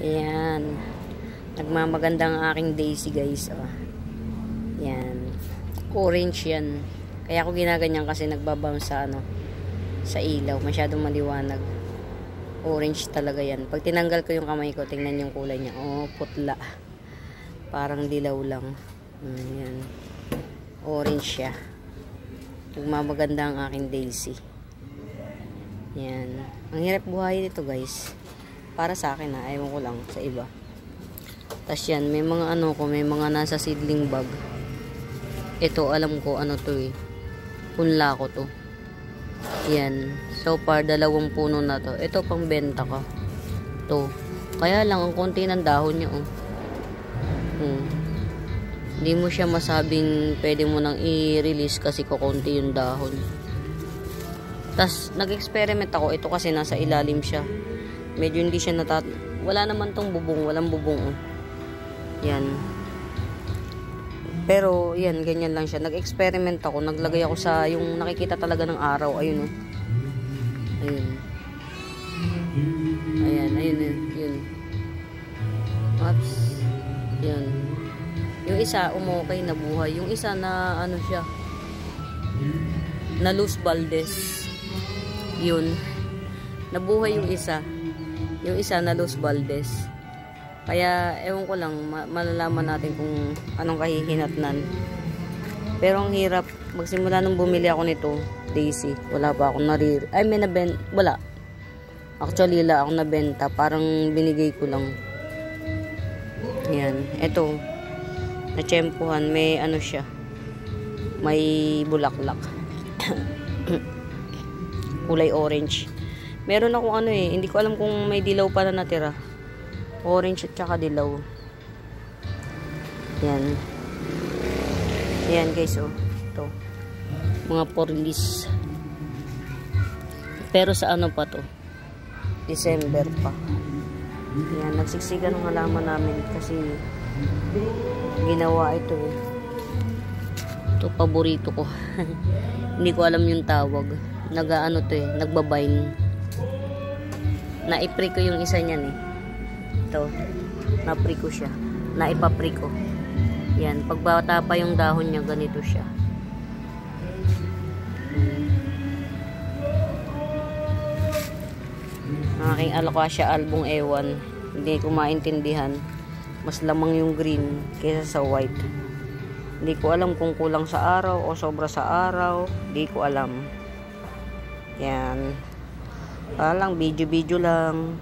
Ayan. Nagmamaganda ang aking daisy, guys. Oh. Ayan. Orange yan. Kaya ako ginaganyan kasi nagbabounce sa sa ilaw. Masyadong maliwanag. Orange talaga yan. Pag tinanggal ko yung kamay ko, tingnan yung kulay niya. Oh, putla. Parang dilaw lang. Ayan. Orange siya. Nagmamaganda ang aking daisy. Ayan. Ang hirap buhayin ito, guys. Para sa akin ha. Ewan ko lang sa iba. Tapos yan. May mga may mga nasa seedling bag. Ito, alam ko to eh. Punla ko to. Yan. So far, 2 puno na to. Ito, pang benta ko. To. Kaya lang, ang konti ng dahon niya oh. Hindi mo siya masabing pwede mo nang i-release kasi kukunti yung dahon. Tas nag-experiment ako. Ito kasi nasa ilalim siya. Medyo hindi siya wala naman tong bubong. Walang bubong. Oh. Yan. Pero yan, ganyan lang siya. Nag-experiment ako. Naglagay ako sa yung nakikita talaga ng araw. Ayun oh. Ayun. Ayan. Ayun. Yun. Oops. Yan. Yung isa, umokay na buhay. Yung isa na, siya, na Luz Valdez. Yun. Nabuhay yung isa. Yung isa na Luz Valdez. Kaya, ewan ko lang, malalaman natin kung anong kahihinatnan. Pero ang hirap, magsimula nung bumili ako nito, Daisy, wala pa akong wala. Actually, wala akong nabenta. Parang binigay ko lang. Yan. Ito, natsyempuhan, may siya, may bulaklak. Kulay orange. Meron akong hindi ko alam kung may dilaw pa na natira. Orange at saka dilaw. Yan. Yan guys oh. Ito. Mga porlis. Pero sa pa to? December pa. Yan. Nagsiksikan ng halaman namin kasi ginawa ito eh. Ito paborito ko. Hindi ko alam yung tawag. To eh, nagbabine. Naipri ko yung isa niyan eh. Ito, napri ko siya. Naipapri ko. Yan, pagbata pa yung dahon niya, ganito siya. Aking Alocasia album ewan. Hindi ko maintindihan. Mas lamang yung green kaysa sa white. Hindi ko alam kung kulang sa araw o sobra sa araw. Hindi ko alam. Yan. Parang video lang.